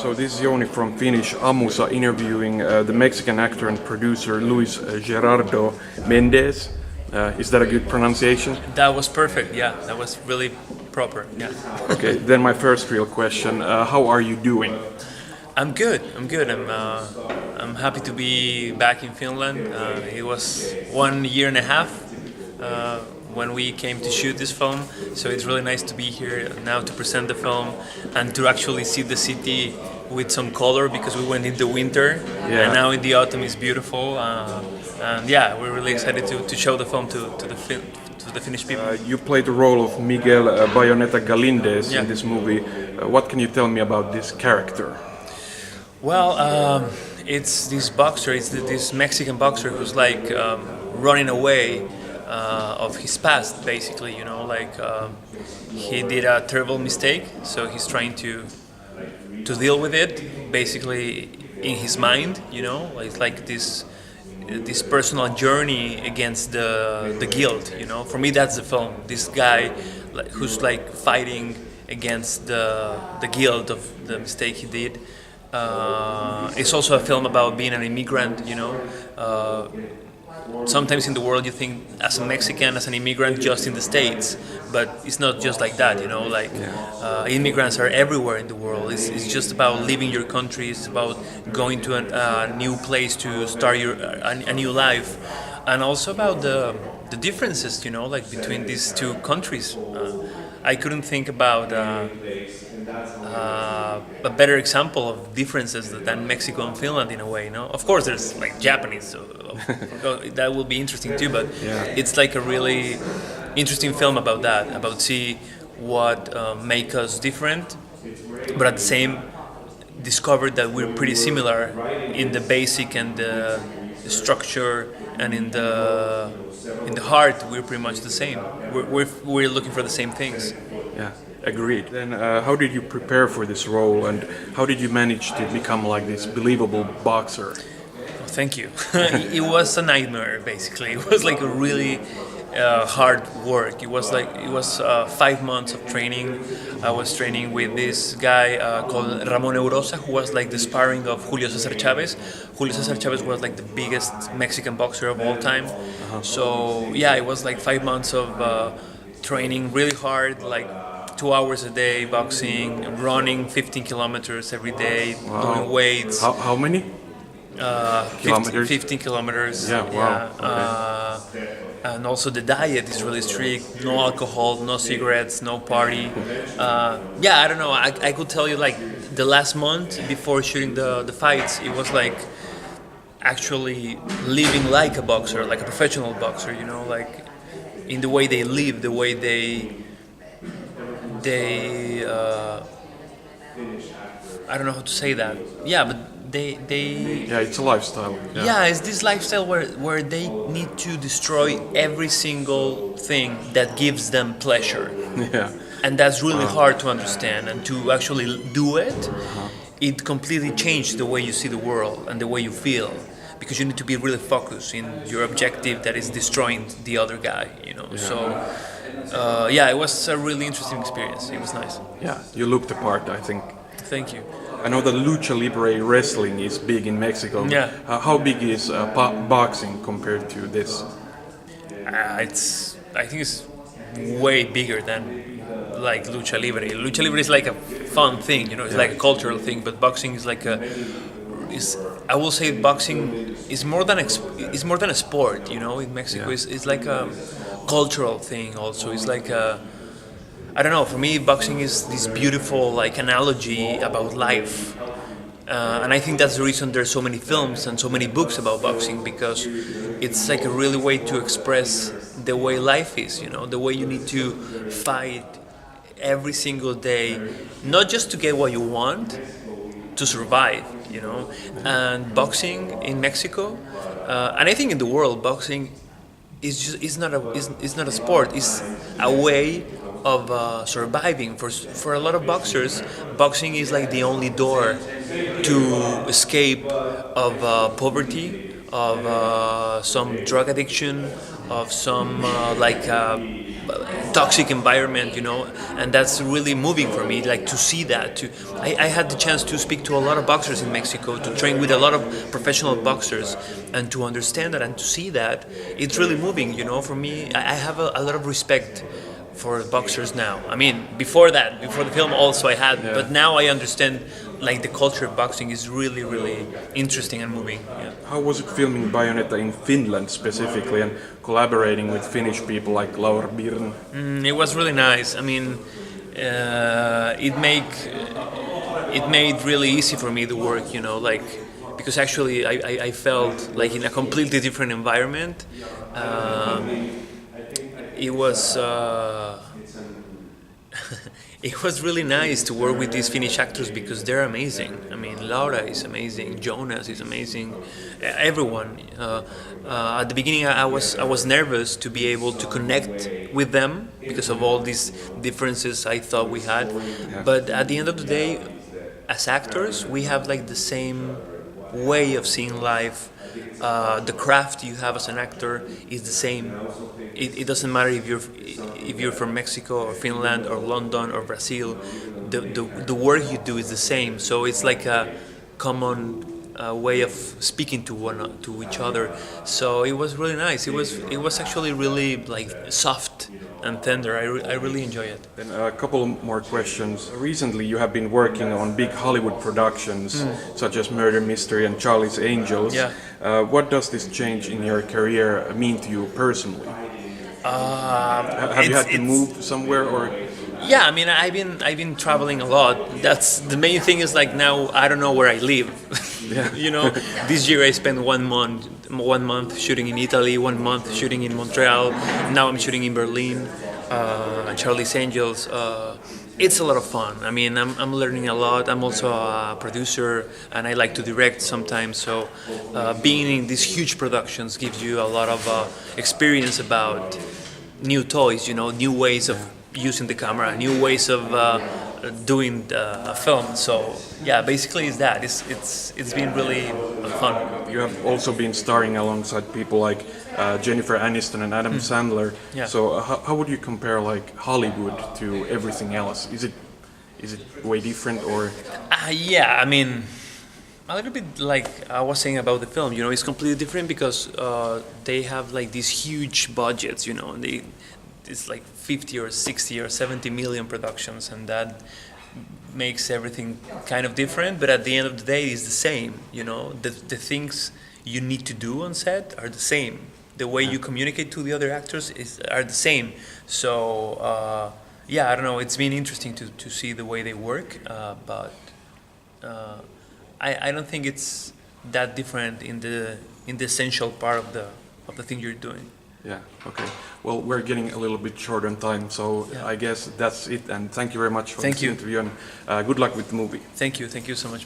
So this is Jouni from Finnish Amusa interviewing the Mexican actor and producer Luis Gerardo Mendéz. Is that a good pronunciation? That was perfect, yeah. That was really proper, yeah. Okay, then my first real question, how are you doing? I'm good. I'm happy to be back in Finland. It was 1 year and a half when we came to shoot this film, so it's really nice to be here now to present the film and to actually see the city with some color, because we went in the winter and now in the autumn it's beautiful. And yeah, we're really excited to show the film to the Finnish people. You played the role of Miguel Bayoneta in this movie. What can you tell me about this character? Well, it's this boxer, this Mexican boxer who's like running away of his past, basically, you know, like he did a terrible mistake, so he's trying to deal with it, basically in his mind, you know, it's like this personal journey against the guilt, you know. For me, that's the film. This guy who's like fighting against the guilt of the mistake he did. It's also a film about being an immigrant, you know. Sometimes in the world you think as a Mexican, as an immigrant, just in the States, but it's not just like that, you know. Like immigrants are everywhere in the world. It's just about leaving your country. It's about going to a new place to start a new life, and also about the differences, you know, like between these two countries. I couldn't think about a better example of differences than Mexico and Finland in a way, you know. Of course, there's like Japanese, so that will be interesting too. But it's like a really interesting film about that, about see what make us different, but at the same discover that we're pretty similar in the basic and the structure, and in the heart we're pretty much the same. We're looking for the same things. Yeah, agreed. Then how did you prepare for this role, and how did you manage to become like this believable boxer? Thank you. It was a nightmare, basically. It was like a really hard work. It was 5 months of training. I was training with this guy called Ramon Eurosa, who was like the sparring of Julio Cesar Chavez. Julio Cesar Chavez was like the biggest Mexican boxer of all time. So yeah, it was like 5 months of training really hard, like 2 hours a day boxing, running 15 kilometers every day, doing weights. How many? 15 kilometers. Yeah, wow. Yeah. Okay. And also the diet is really strict. No alcohol, no cigarettes, no party. I don't know. I could tell you like the last month before shooting the fights, it was like actually living like a boxer, like a professional boxer. You know, like in the way they live, the way they I don't know how to say that. Yeah, but they it's a lifestyle. It's this lifestyle where they need to destroy every single thing that gives them pleasure. And that's really hard to understand, and to actually do it, it completely changed the way you see the world and the way you feel, because you need to be really focused in your objective that is destroying the other guy, you know. So it was a really interesting experience. It was nice. Yeah, you looked the part, I think. Thank you. I know that lucha libre wrestling is big in Mexico. Yeah. How big is boxing compared to this? I think it's way bigger than like lucha libre. Lucha libre is like a fun thing, you know. It's like a cultural thing, but boxing is like I will say boxing is more than a sport, you know. In Mexico, it's like a cultural thing. Also, it's like I don't know. For me, boxing is this beautiful like analogy about life, and I think that's the reason there's so many films and so many books about boxing, because it's like a really way to express the way life is. You know, the way you need to fight every single day, not just to get what you want, to survive. You know, and boxing in Mexico, and I think in the world, boxing is not a sport. It's a way of surviving. For a lot of boxers, boxing is like the only door to escape of poverty, of some drug addiction, of some toxic environment, and that's really moving for me, like to see that. I had the chance to speak to a lot of boxers in Mexico, to train with a lot of professional boxers, and to understand that and to see that, it's really moving, for me. I have a lot of respect for boxers now. I mean, before the film also I had, but now I understand like the culture of boxing is really, really interesting and moving. Yeah. How was it filming Bayoneta in Finland specifically and collaborating with Finnish people like Laura Birn? It was really nice. I mean, it made really easy for me to work, because actually I felt like in a completely different environment. It was it was really nice to work with these Finnish actors because they're amazing. I mean, Laura is amazing, Jonas is amazing, everyone. At the beginning, I was nervous to be able to connect with them because of all these differences I thought we had. But at the end of the day, as actors, we have like the same way of seeing life. The craft you have as an actor is the same. It doesn't matter if you're from Mexico or Finland or London or Brazil. The work you do is the same. So it's like a common way of speaking to each other. So it was really nice. It was actually really like soft and tender. I really enjoy it. Then a couple more questions. Recently you have been working on big Hollywood productions such as Murder Mystery and Charlie's Angels. Yeah. What does this change in your career mean to you personally? Have you had to move somewhere or? Yeah, I mean, I've been traveling a lot. That's the main thing. Is like now I don't know where I live. Yeah. This year I spent 1 month shooting in Italy, 1 month shooting in Montreal. Now I'm shooting in Berlin. Charlie's Angels. It's a lot of fun. I mean, I'm learning a lot. I'm also a producer, and I like to direct sometimes. So, being in these huge productions gives you a lot of experience about new toys. New ways of using the camera, new ways of doing a film. So, yeah, basically, it's that. It's been really fun. You have also been starring alongside people like Jennifer Aniston and Adam Sandler. Yeah. So how would you compare like Hollywood to everything else? Is it way different or? Yeah, I mean, a little bit like I was saying about the film. It's completely different because they have like these huge budgets. And it's like 50 or 60 or 70 million productions, and that makes everything kind of different. But at the end of the day, it's the same. The things you need to do on set are the same. The way you communicate to the other actors are the same. So yeah, I don't know. It's been interesting to see the way they work, but I don't think it's that different in the essential part of the thing you're doing. Yeah, okay. Well, we're getting a little bit short on time, so I guess that's it. And thank you very much for this interview, and good luck with the movie. Thank you so much.